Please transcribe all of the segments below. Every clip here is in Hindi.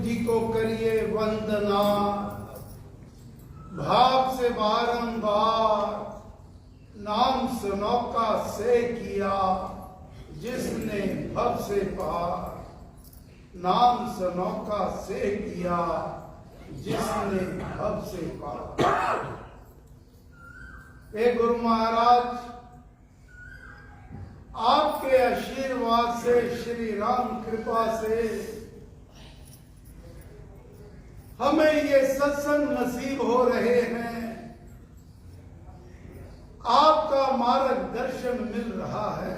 जी को करिए वंदना, भाव से बारंबार नाम सनौका से किया जिसने भव से पार, नाम सनौका से किया जिसने भव से पार। हे गुरु महाराज, आपके आशीर्वाद से, श्री राम कृपा से हमें ये सत्संग नसीब हो रहे हैं। आपका मार्गदर्शन मिल रहा है।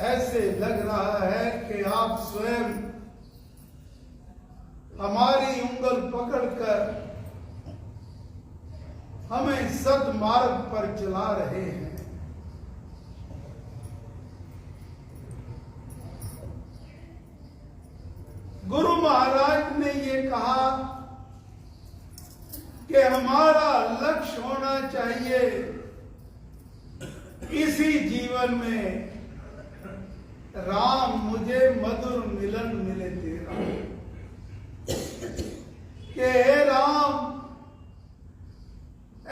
ऐसे लग रहा है कि आप स्वयं हमारी उंगल पकड़कर हमें सद्मार्ग पर चला रहे हैं। गुरु महाराज ने ये कहा कि हमारा लक्ष्य होना चाहिए इसी जीवन में राम मुझे मधुर मिलन मिले तेरा, कि हे राम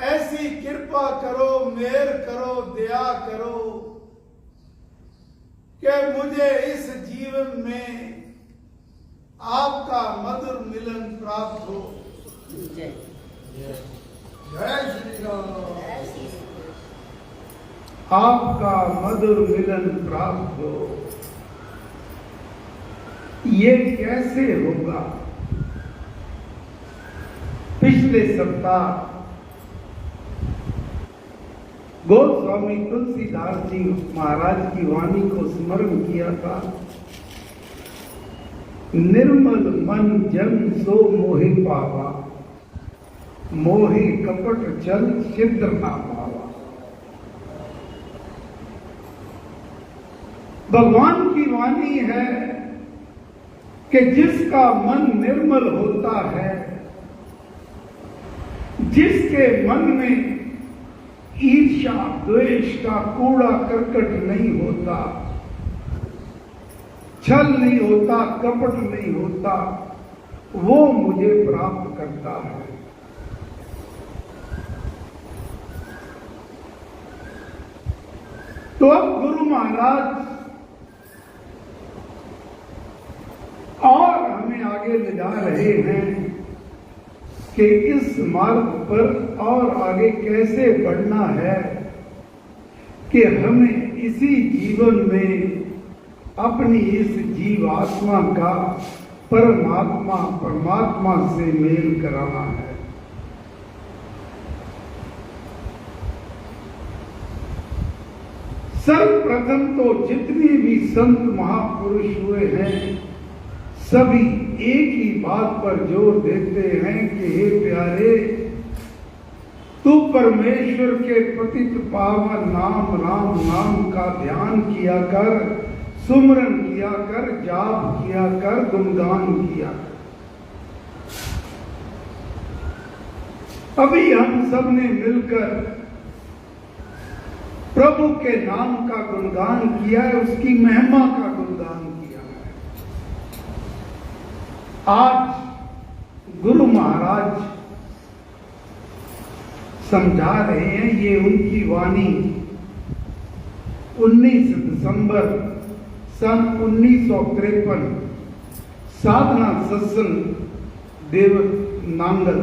ऐसी कृपा करो, मेहर करो, दया करो कि मुझे इस जीवन में आपका मधुर मिलन प्राप्त हो। जय श्री राम। आपका मधुर मिलन प्राप्त हो। ये कैसे होगा? पिछले सप्ताह गोस्वामी तुलसीदास जी महाराज की वाणी को स्मरण किया था। निर्मल मन जन सो मोहि पावा, मोहि कपट चल छिद्र ना पावा। भगवान की वाणी है कि जिसका मन निर्मल होता है, जिसके मन में ईर्ष्या द्वेष का कूड़ा करकट नहीं होता, छल नहीं होता, कपट नहीं होता, वो मुझे प्राप्त करता है। तो अब गुरु महाराज और हमें आगे ले जा रहे हैं कि इस मार्ग पर और आगे कैसे बढ़ना है, कि हमें इसी जीवन में अपनी इस जीवात्मा का परमात्मा से मेल कराना है। सर्वप्रथम तो जितने भी संत महापुरुष हुए हैं, सभी एक ही बात पर जोर देते हैं कि हे प्यारे, तू परमेश्वर के पतित पावन नाम राम नाम का ध्यान किया कर, सुमरन किया कर, जाप किया कर, गुणगान किया कर। अभी हम सब ने मिलकर प्रभु के नाम का गुणगान किया है, उसकी महिमा का गुणगान किया है। आज गुरु महाराज समझा रहे हैं, ये उनकी वाणी 19 दिसंबर सन 1953 साधना सत्संग देव नांगल।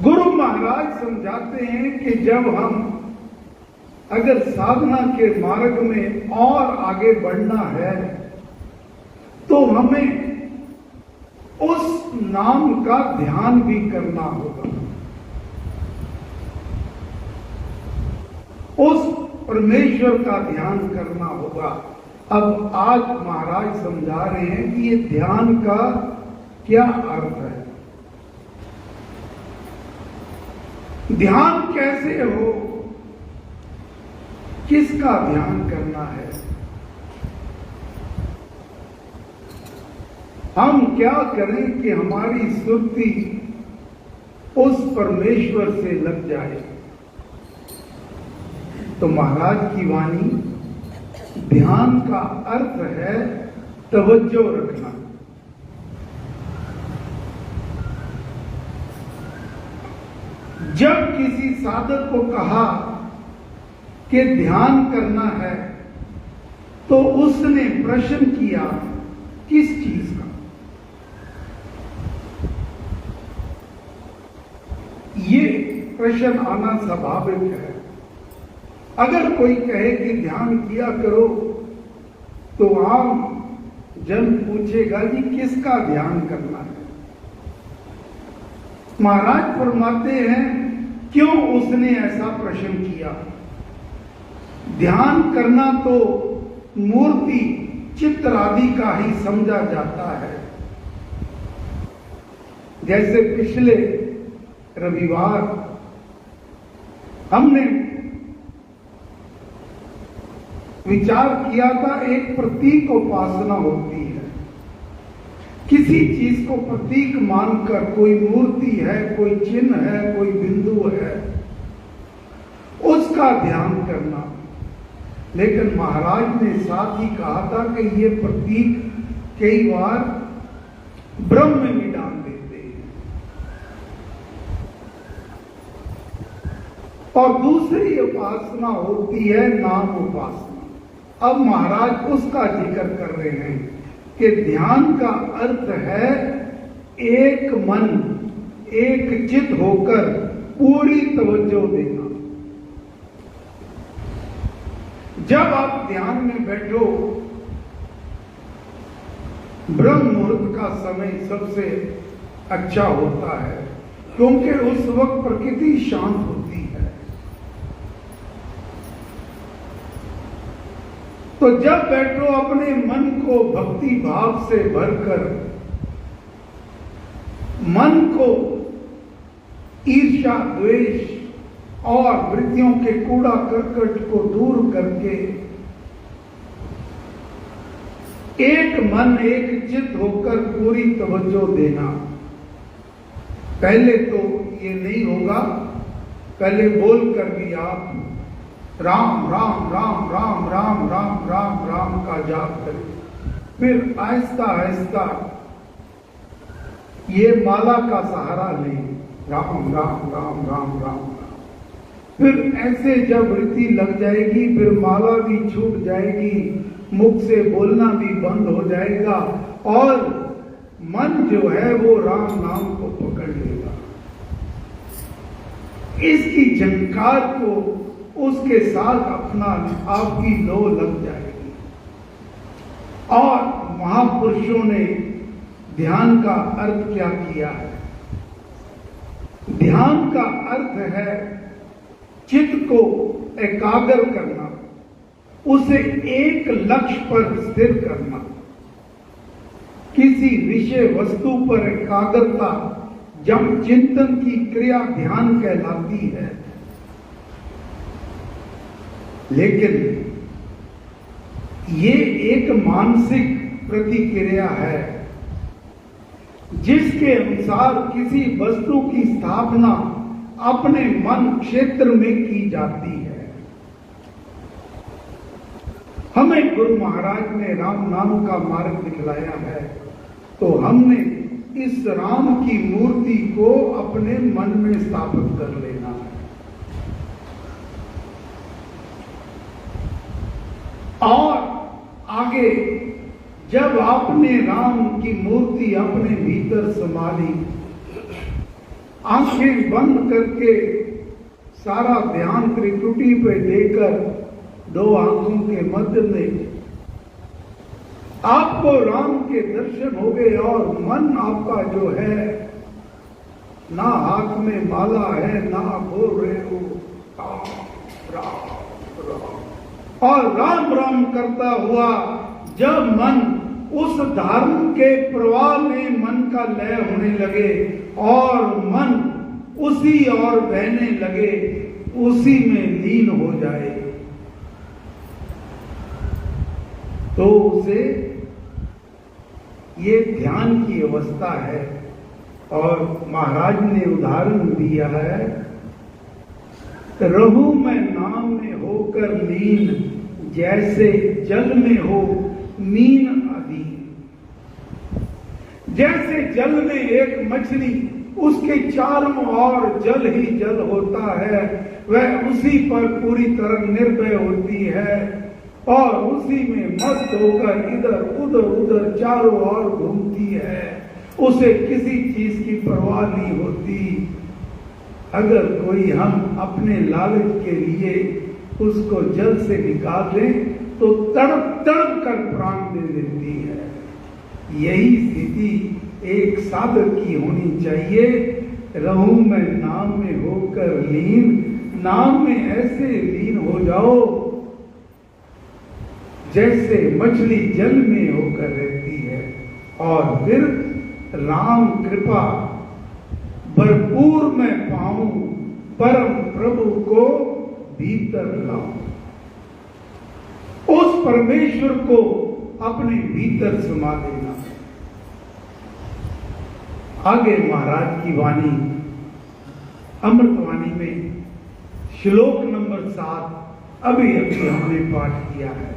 गुरु महाराज समझाते हैं कि जब हम अगर साधना के मार्ग में और आगे बढ़ना है तो हमें उस नाम का ध्यान भी करना होगा, उस परमेश्वर का ध्यान करना होगा। अब आज महाराज समझा रहे हैं कि ये ध्यान का क्या अर्थ है, ध्यान कैसे हो, किसका ध्यान करना है, हम क्या करें कि हमारी सुरती उस परमेश्वर से लग जाए। तो महाराज की वाणी ध्यान का अर्थ है तवज्जो रखना। जब किसी साधक को कहा कि ध्यान करना है तो उसने प्रश्न किया किस चीज का? ये प्रश्न आना स्वाभाविक है। अगर कोई कहे कि ध्यान किया करो तो आम जन पूछेगा कि किसका ध्यान करना है? महाराज फरमाते हैं क्यों उसने ऐसा प्रश्न किया? ध्यान करना तो मूर्ति चित्र आदि का ही समझा जाता है। जैसे पिछले रविवार हमने विचार किया था, एक प्रतीक उपासना होती है। किसी चीज को प्रतीक मानकर, कोई मूर्ति है, कोई चिन्ह है, कोई बिंदु है, उसका ध्यान करना। लेकिन महाराज ने साथ ही कहा था कि ये प्रतीक कई बार ब्रह्म में डाल देते हैं। और दूसरी उपासना होती है नाम उपासना। अब महाराज उसका जिक्र कर रहे हैं कि ध्यान का अर्थ है एक मन, एक चित होकर पूरी तवज्जो देना। जब आप ध्यान में बैठो, ब्रह्म मुहूर्त का समय सबसे अच्छा होता है, क्योंकि उस वक्त प्रकृति शांत होती है। तो जब बैठो अपने मन को भक्ति भाव से भरकर, मन को ईर्ष्या, द्वेष और वृत्तियों के कूड़ा करकट को दूर करके एक मन एक चित्त होकर पूरी तवज्जो देना। पहले तो ये नहीं होगा, पहले बोलकर भी आप राम राम राम राम राम राम राम राम का जाप करें। फिर आहिस्ता आहिस्ता ये माला का सहारा लें, राम राम राम राम राम। फिर ऐसे जब वृत्ति लग जाएगी, फिर माला भी छूट जाएगी, मुख से बोलना भी बंद हो जाएगा और मन जो है वो राम नाम को पकड़ लेगा। इसकी झंकार को उसके साथ अपना आपकी लो लग जाएगी। और महापुरुषों ने ध्यान का अर्थ क्या किया है? ध्यान का अर्थ है चित्त को एकाग्र करना, उसे एक लक्ष्य पर स्थिर करना। किसी विषय वस्तु पर एकाग्रता जब चिंतन की क्रिया ध्यान कहलाती है। लेकिन ये एक मानसिक प्रतिक्रिया है जिसके अनुसार किसी वस्तु की स्थापना अपने मन क्षेत्र में की जाती है। हमें गुरु महाराज ने राम नाम का मार्ग दिखलाया है, तो हमने इस राम की मूर्ति को अपने मन में स्थापित कर लेना है। और आगे जब आपने राम की मूर्ति अपने भीतर समा ली, आंखें बंद करके सारा ध्यान त्रिकुटी पे देकर दो आंखों के मध्य में आपको राम के दर्शन हो गए और मन आपका जो है, ना हाथ में माला है, ना बोल रहे हो राम राम राम, और राम राम करता हुआ जब मन उस धर्म के प्रवाह में मन का लय होने लगे और मन उसी और बहने लगे, उसी में लीन हो जाए, तो उसे ये ध्यान की अवस्था है। और महाराज ने उदाहरण दिया है, रहूं मैं नाम में होकर लीन, जैसे जल में हो मीन आदि। जैसे जल में एक मछली, उसके चारों ओर जल ही जल होता है, वह उसी पर पूरी तरह निर्भय होती है और उसी में मस्त होकर इधर उधर उधर चारों ओर घूमती है। उसे किसी चीज की परवाह नहीं होती। अगर कोई हम अपने लालच के लिए उसको जल से निकाल दें तो तड़प तड़प कर प्राण दे देती है। यही स्थिति एक साधक की होनी चाहिए। रहूं मैं नाम में होकर लीन, नाम में ऐसे लीन हो जाओ जैसे मछली जल में होकर रहती है, और फिर राम कृपा भरपूर मैं पाऊं, परम प्रभु को भीतर लाऊं। उस परमेश्वर को अपने भीतर समा देना। आगे महाराज की वाणी अमृतवाणी में श्लोक नंबर 7 अभी हमने पाठ किया है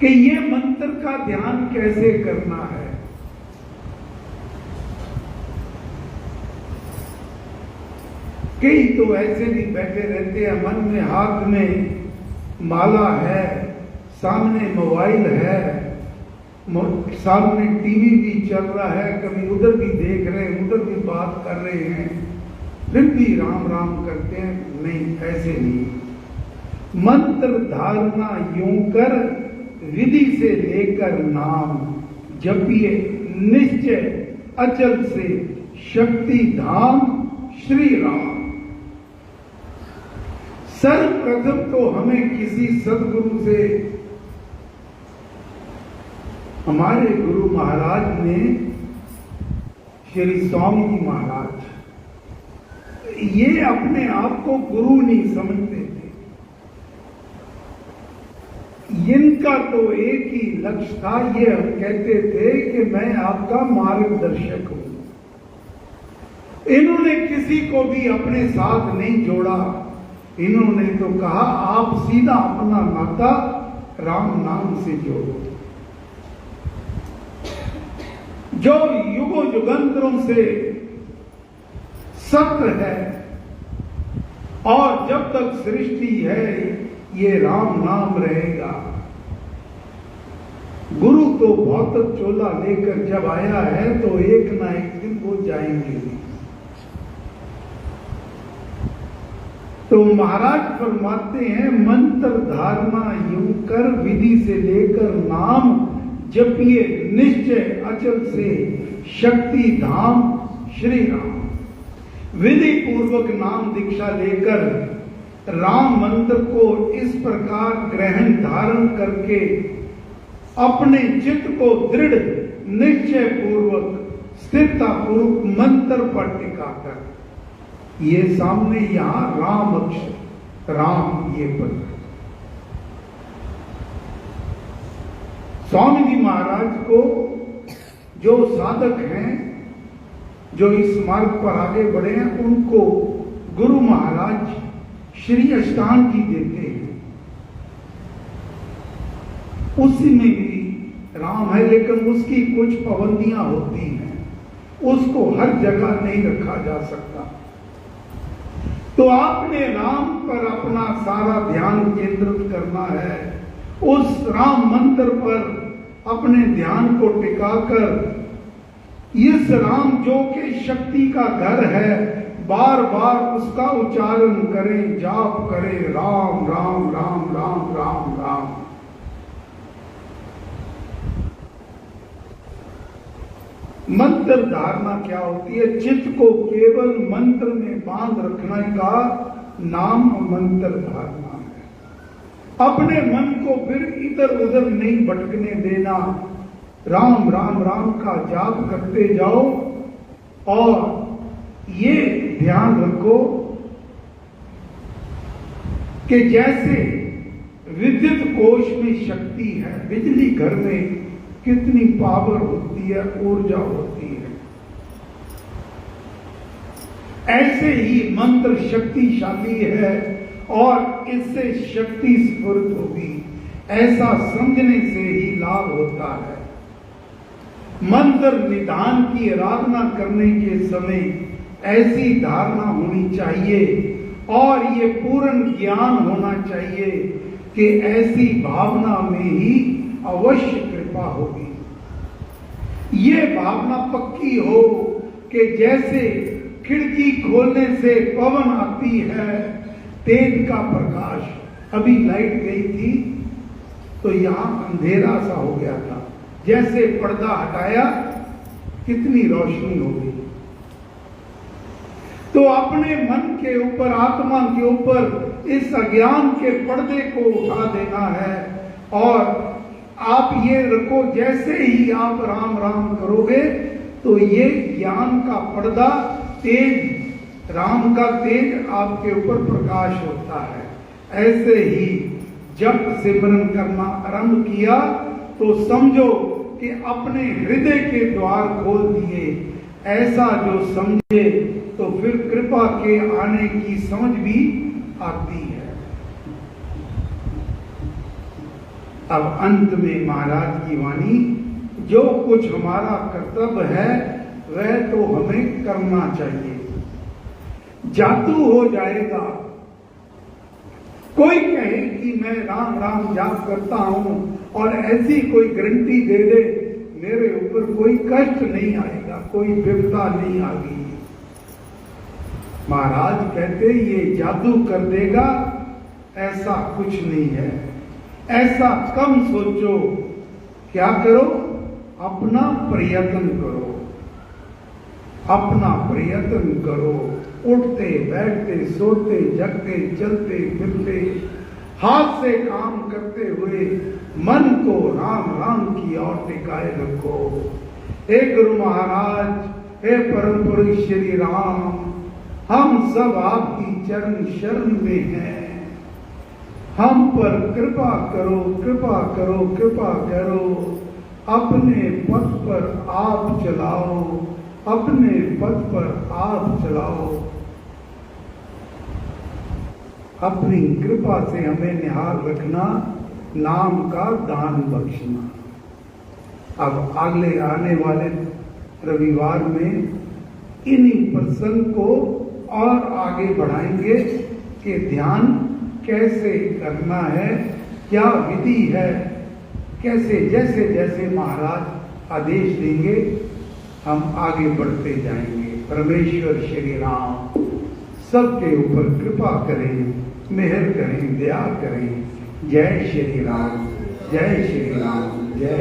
कि ये मंत्र का ध्यान कैसे करना है। कई तो ऐसे भी बैठे रहते हैं, मन में हाथ में माला है, सामने मोबाइल है, सामने टीवी भी चल रहा है, कभी उधर भी देख रहे हैं, उधर भी बात कर रहे हैं, फिर भी राम राम करते हैं। नहीं, ऐसे नहीं। मंत्र धारणा यूं कर, विधि से लेकर नाम जपिए निश्चय अचल से, शक्ति धाम श्री राम। सर्वप्रथम तो हमें किसी सदगुरु से, हमारे गुरु महाराज ने, श्री स्वामी जी महाराज, ये अपने आप को गुरु नहीं समझते थे। इनका तो एक ही लक्ष्य था, ये कहते थे कि मैं आपका मार्गदर्शक हूं। इन्होंने किसी को भी अपने साथ नहीं जोड़ा। इन्होंने तो कहा आप सीधा अपना नाता राम नाम से जोड़ो। जो युगों युगांतरों से सत्य है और जब तक सृष्टि है ये राम नाम रहेगा। गुरु तो भौतिक चोला लेकर जब आया है तो एक ना एक दिन वो जाएंगे। तो महाराज फरमाते हैं मंत्र धारणा यूं कर, विधि से लेकर नाम जपिए निश्चय अचल से, शक्ति धाम श्री राम। विधि पूर्वक नाम दीक्षा लेकर राम मंत्र को इस प्रकार ग्रहण धारण करके अपने चित्त को दृढ़ निश्चय पूर्वक स्थिरता पूर्वक मंत्र पर टिकाकर, ये सामने यहां राम अक्षर, राम ये पद। स्वामी जी महाराज को जो साधक हैं, जो इस मार्ग पर आगे बढ़े हैं, उनको गुरु महाराज श्री अष्टांग जी देते हैं। उसी में भी राम है, लेकिन उसकी कुछ पाबंदियां होती हैं, उसको हर जगह नहीं रखा जा सकता। तो आपने राम पर अपना सारा ध्यान केंद्रित करना है। उस राम मंत्र पर अपने ध्यान को टिकाकर इस राम जो के शक्ति का घर है, बार बार उसका उच्चारण करें, जाप करें, राम राम राम राम राम राम। मंत्र धारणा क्या होती है? चित्त को केवल मंत्र में बांध रखने का नाम मंत्र धारणा है। अपने मन को फिर इधर उधर नहीं भटकने देना। राम राम राम का जाप करते जाओ और ये ध्यान रखो कि जैसे विद्युत कोश में शक्ति है, बिजली घर में कितनी पावर होती है, ऊर्जा होती है, ऐसे ही मंत्र शक्तिशाली है और इससे शक्ति स्फुरित होगी, ऐसा समझने से ही लाभ होता है। मंत्र निधान की आराधना करने के समय ऐसी धारणा होनी चाहिए और ये पूर्ण ज्ञान होना चाहिए कि ऐसी भावना में ही अवश्य कृपा होगी। ये भावना पक्की हो कि जैसे खिड़की खोलने से पवन आती है, तेज का प्रकाश, अभी लाइट गई थी तो यहां अंधेरा सा हो गया था, जैसे पर्दा हटाया कितनी रोशनी हो गई। तो अपने मन के ऊपर, आत्मा के ऊपर इस अज्ञान के पर्दे को उठा देना है और आप ये रखो, जैसे ही आप राम राम करोगे तो ये ज्ञान का पर्दा, तेज, राम का तेज आपके ऊपर प्रकाश होता है। ऐसे ही जब सिमरन करना आरंभ किया तो समझो कि अपने हृदय के द्वार खोल दिए। ऐसा जो समझे तो फिर कृपा के आने की समझ भी आती है। अब अंत में महाराज की वाणी, जो कुछ हमारा कर्तव्य है वह तो हमें करना चाहिए। जादू हो जाएगा, कोई कहे कि मैं राम राम जाप करता हूं और ऐसी कोई गारंटी दे दे मेरे ऊपर कोई कष्ट नहीं आएगा, कोई विपदा नहीं आएगी। महाराज कहते ये जादू कर देगा, ऐसा कुछ नहीं है। ऐसा कम सोचो, क्या करो, अपना प्रयत्न करो, अपना प्रयत्न करो। उठते बैठते सोते जगते चलते फिरते हाथ से काम करते हुए मन को राम राम की ओर टिकाए रखो। हे गुरु महाराज, हे परम पुरुष श्री राम, हम सब आपकी चरण शरण में हैं। हम पर कृपा करो, कृपा करो, कृपा करो। अपने पथ पर आप चलाओ, अपने पथ पर आप चलाओ। अपनी कृपा से हमें निहाल रखना, नाम का दान बख्शना। अब अगले आने वाले रविवार में इन्हीं प्रसंग को और आगे बढ़ाएंगे कि ध्यान कैसे करना है, क्या विधि है, कैसे जैसे जैसे महाराज आदेश देंगे हम आगे बढ़ते जाएंगे। परमेश्वर श्री राम सबके ऊपर कृपा करें, मेहर करें, दया करें। जय श्री राम, जय श्री राम।